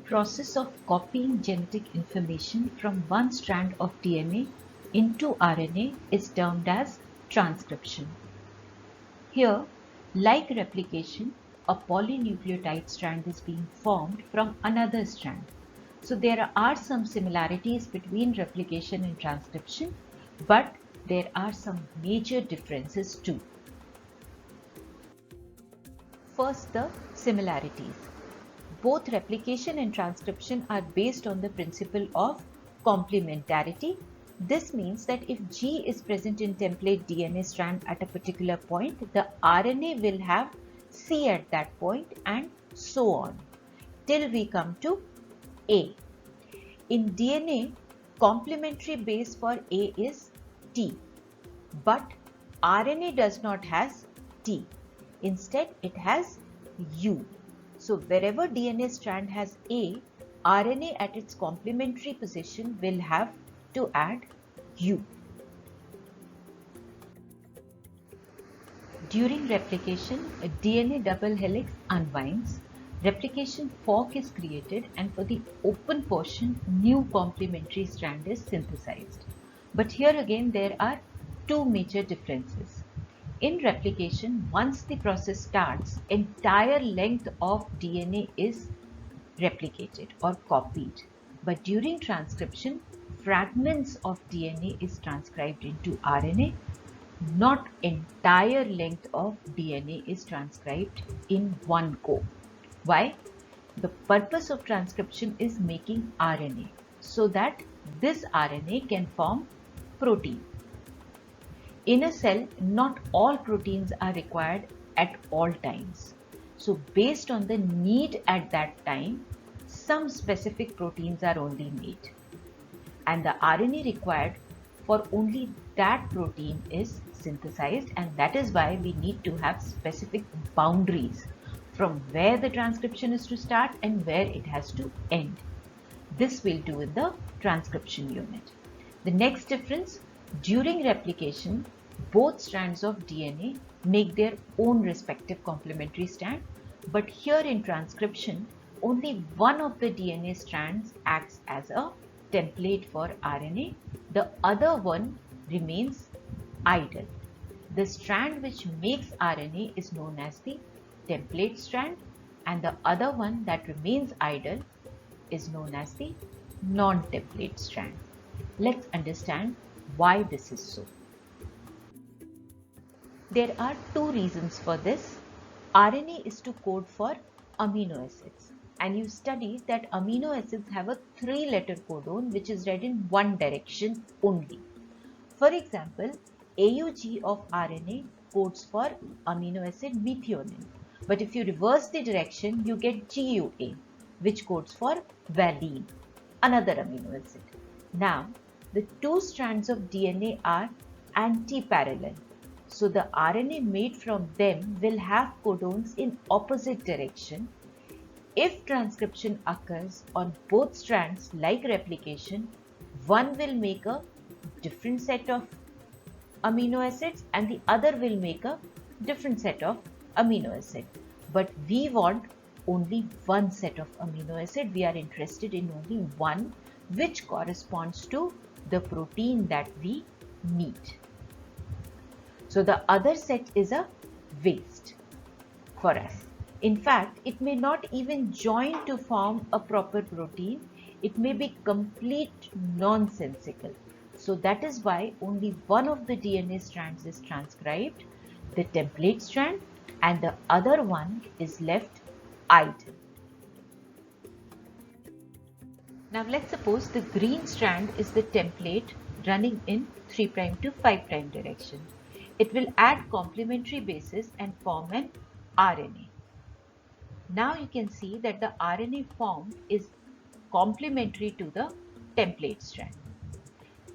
process of copying genetic information from one strand of DNA into RNA is termed as transcription. Here, like replication, a polynucleotide strand is being formed from another strand. So there are some similarities between replication and transcription, but there are some major differences too. First, the similarities. Both replication and transcription are based on the principle of complementarity. This means that if G is present in template DNA strand at a particular point, the RNA will have C at that point and so on till we come to A. In DNA, complementary base for A is T, but RNA does not has T. Instead, it has U. So wherever DNA strand has A, RNA at its complementary position will have to add U. During replication, a DNA double helix unwinds, replication fork is created, and for the open portion, new complementary strand is synthesized. But here again there are two major differences. In replication, once the process starts, entire length of DNA is replicated or copied. But during transcription, fragments of DNA is transcribed into RNA. Not entire length of DNA is transcribed in one go. Why? The purpose of transcription is making RNA so that this RNA can form protein. In a cell, not all proteins are required at all times. So based on the need at that time, some specific proteins are only made. And the RNA required for only that protein is synthesized, and that is why we need to have specific boundaries from where the transcription is to start and where it has to end. This we'll do in the transcription unit. The next difference, during replication, both strands of DNA make their own respective complementary strand, but here in transcription, only one of the DNA strands acts as a template for RNA, the other one remains idle. The strand which makes RNA is known as the template strand, and the other one that remains idle is known as the non-template strand. Let's understand why this is so. There are two reasons for this. RNA is to code for amino acids, and you study that amino acids have a 3-letter codon which is read in one direction only. For example, AUG of RNA codes for amino acid methionine, but if you reverse the direction, you get GUA, which codes for valine, another amino acid. Now, the two strands of DNA are anti-parallel. So the RNA made from them will have codons in opposite direction. If transcription occurs on both strands like replication, one will make a different set of amino acids and the other will make a different set of amino acid. But we want only one set of amino acid. We are interested in only one which corresponds to the protein that we need. So the other set is a waste for us. In fact, it may not even join to form a proper protein. It may be complete nonsensical. So that is why only one of the DNA strands is transcribed, the template strand, and the other one is left idle. Now let's suppose the green strand is the template running in 3' to 5' direction. It will add complementary bases and form an RNA. Now you can see that the RNA formed is complementary to the template strand.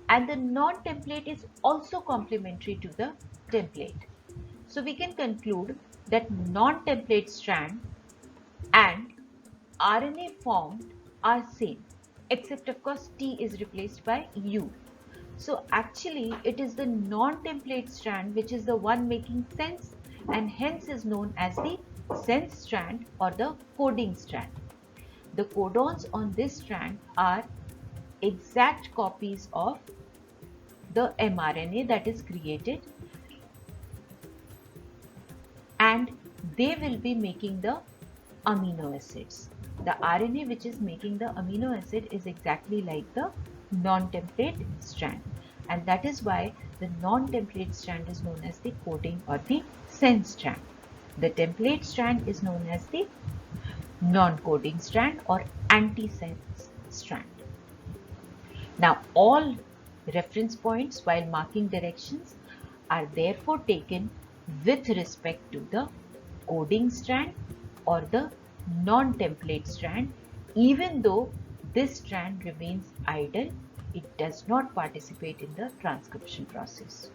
And the non-template is also complementary to the template. So we can conclude that non-template strand and RNA formed are same, except of course T is replaced by U. So actually it is the non-template strand which is the one making sense and hence is known as the sense strand or the coding strand. the codons on this strand are exact copies of the mRNA that is created, and they will be making the amino acids. The RNA which is making the amino acid is exactly like the non-template strand, and that is why the non-template strand is known as the coding or the sense strand. The template strand is known as the non-coding strand or anti-sense strand. Now, all reference points while marking directions are therefore taken with respect to the coding strand or the non-template strand. Even though this strand remains idle, it does not participate in the transcription process.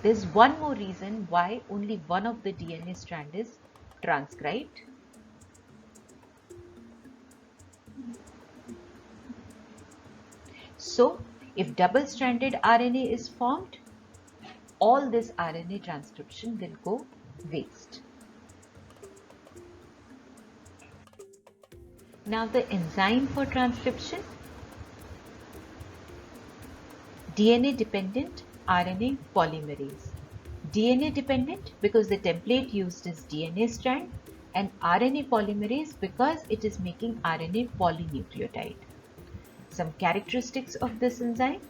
There's one more reason why only one of the DNA strand is transcribed. So, if double-stranded RNA is formed, all this RNA transcription will go waste. Now the enzyme for transcription, DNA dependent RNA polymerase. DNA dependent because the template used is DNA strand, and RNA polymerase because it is making RNA polynucleotide. Some characteristics of this enzyme.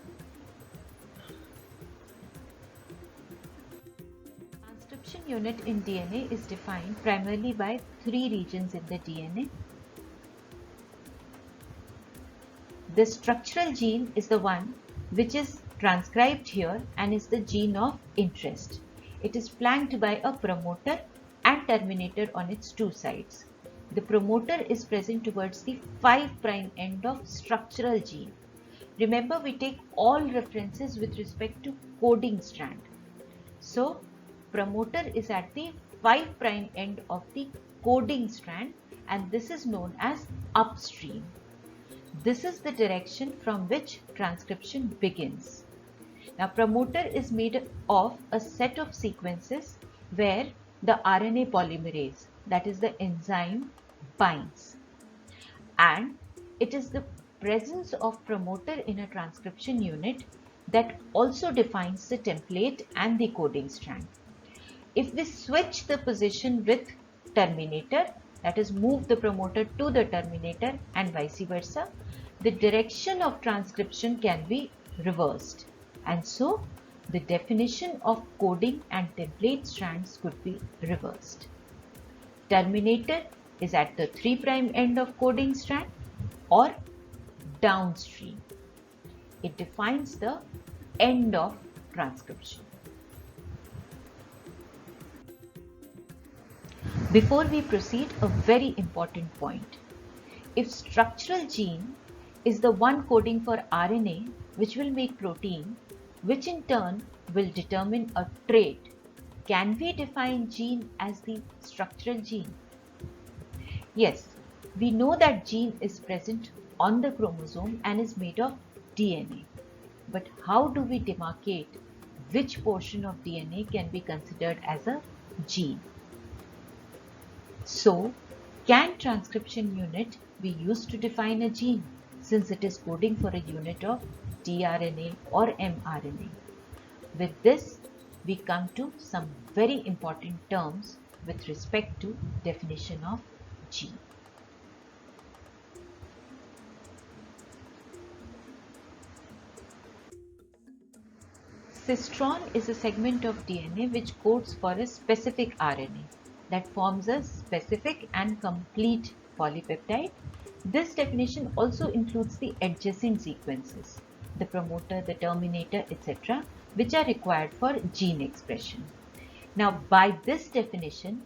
Transcription unit in DNA is defined primarily by three regions in the DNA. The structural gene is the one which is transcribed here and is the gene of interest. It is flanked by a promoter and terminator on its two sides. The promoter is present towards the 5' end of structural gene. Remember, we take all references with respect to coding strand. So, promoter is at the 5' end of the coding strand, and this is known as upstream. This is the direction from which transcription begins. Now, promoter is made of a set of sequences where the RNA polymerase, that is the enzyme, binds. And it is the presence of promoter in a transcription unit that also defines the template and the coding strand. If we switch the position with terminator, that is move the promoter to the terminator and vice versa, the direction of transcription can be reversed, and so the definition of coding and template strands could be reversed. Terminator is at the 3' end of coding strand or downstream. It defines the end of transcription. Before we proceed, a very important point. If structural gene is the one coding for RNA which will make protein, which in turn will determine a trait, can we define gene as the structural gene? Yes, we know that gene is present on the chromosome and is made of DNA. But how do we demarcate which portion of DNA can be considered as a gene? So, can transcription unit be used to define a gene, since it is coding for a unit of tRNA or mRNA? With this, we come to some very important terms with respect to definition of gene. Cistron is a segment of DNA which codes for a specific RNA that forms a specific and complete polypeptide. This definition also includes the adjacent sequences, the promoter, the terminator, etc., which are required for gene expression. Now, by this definition,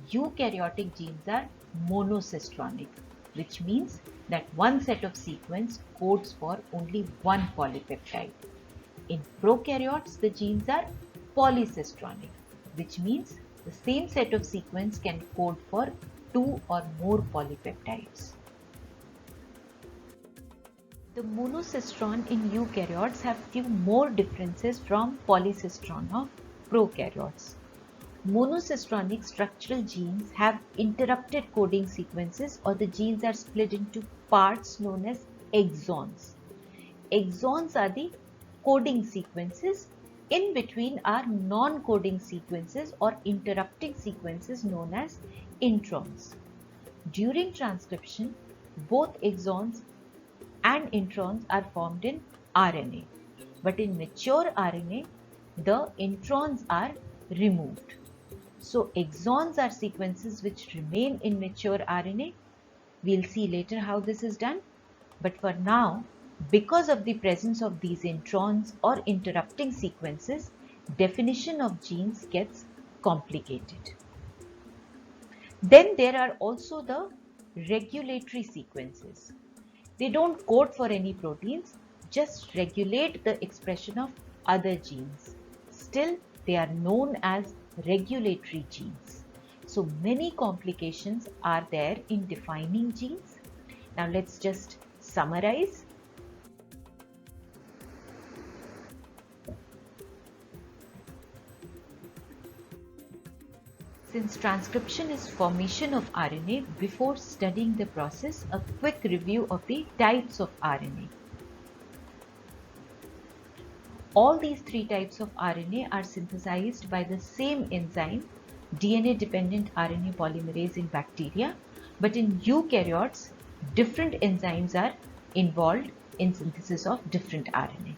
eukaryotic genes are monocistronic, which means that one set of sequence codes for only one polypeptide. In prokaryotes, the genes are polycistronic, which means the same set of sequence can code for two or more polypeptides. The monocistron in eukaryotes have few more differences from polycistron of prokaryotes. Monocystronic structural genes have interrupted coding sequences, or the genes are split into parts known as exons. Exons are the coding sequences. In between are non-coding sequences or interrupting sequences known as introns. During transcription, both exons and introns are formed in RNA. But in mature RNA, the introns are removed. So exons are sequences which remain in mature RNA. We'll see later how this is done. But for now, because of the presence of these introns or interrupting sequences, definition of genes gets complicated. Then there are also the regulatory sequences. They don't code for any proteins, just regulate the expression of other genes. Still, they are known as regulatory genes. So many complications are there in defining genes. Now let's just summarize. Since transcription is formation of RNA, before studying the process, a quick review of the types of RNA. All these three types of RNA are synthesized by the same enzyme, DNA-dependent RNA polymerase in bacteria, but in eukaryotes, different enzymes are involved in synthesis of different RNA.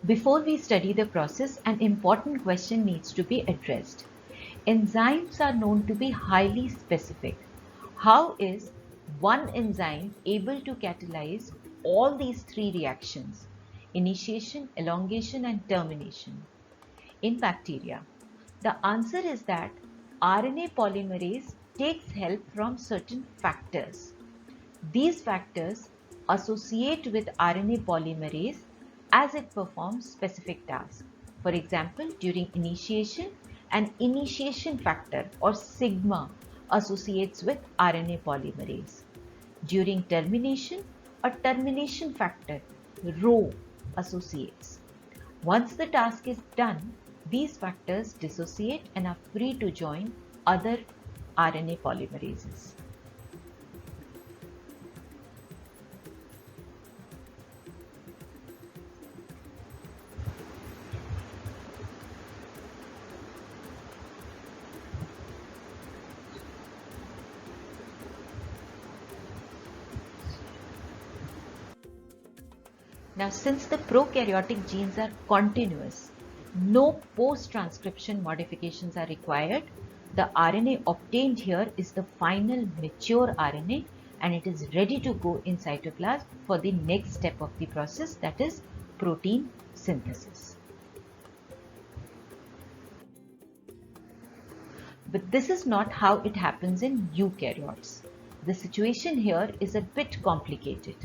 Before we study the process, an important question needs to be addressed. Enzymes are known to be highly specific. How is one enzyme able to catalyze all these three reactions: initiation, elongation, and termination in bacteria? The answer is that RNA polymerase takes help from certain factors. These factors associate with RNA polymerase as it performs specific tasks. For example, during initiation, an initiation factor or sigma associates with RNA polymerase. During termination, a termination factor rho associates. Once the task is done, these factors dissociate and are free to join other RNA polymerases. Now, since the prokaryotic genes are continuous, no post-transcription modifications are required. The RNA obtained here is the final mature RNA, and it is ready to go in cytoplasm for the next step of the process, that is protein synthesis. But this is not how it happens in eukaryotes. The situation here is a bit complicated.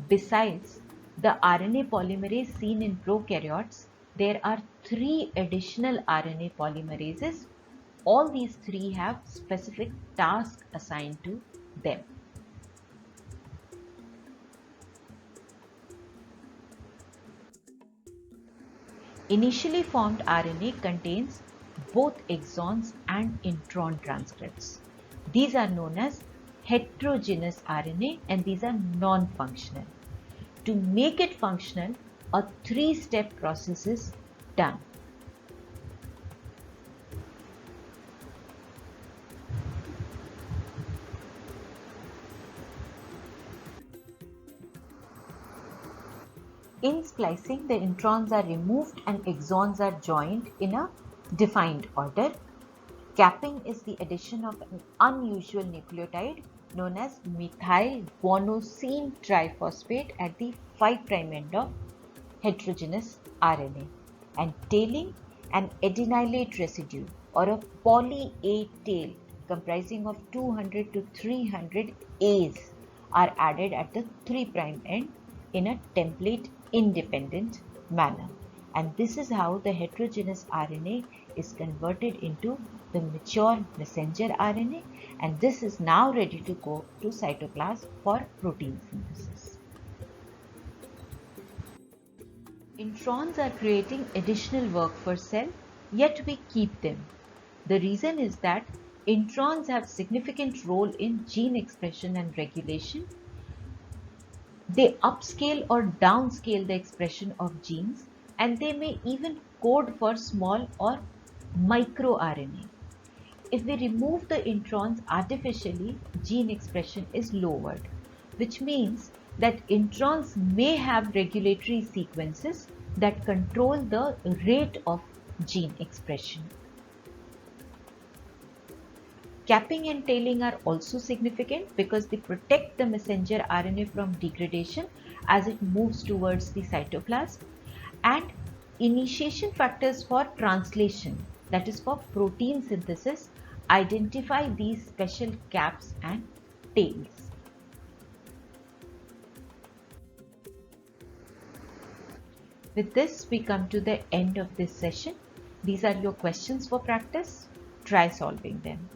Besides the RNA polymerase seen in prokaryotes, there are three additional RNA polymerases. All these three have specific tasks assigned to them. Initially formed RNA contains both exons and intron transcripts. These are known as heterogeneous RNA, and these are non-functional. To make it functional, a three-step process is done. In splicing, the introns are removed and exons are joined in a defined order. Capping is the addition of an unusual nucleotide known as methyl guanosine triphosphate at the 5' end of heterogeneous RNA, and tailing, an adenylate residue or a poly A tail comprising of 200 to 300 A's are added at the 3' end in a template independent manner. and this is how the heterogeneous RNA is converted into the mature messenger RNA, and this is now ready to go to cytoplasm for protein synthesis. Introns are creating additional work for cell, yet we keep them. The reason is that introns have significant role in gene expression and regulation. They upscale or downscale the expression of genes, and they may even code for small or microRNA. If we remove the introns artificially, gene expression is lowered, which means that introns may have regulatory sequences that control the rate of gene expression. Capping and tailing are also significant because they protect the messenger RNA from degradation as it moves towards the cytoplasm, and initiation factors for translation, that is for protein synthesis, identify these special caps and tails. With this, we come to the end of this session. These are your questions for practice. Try solving them.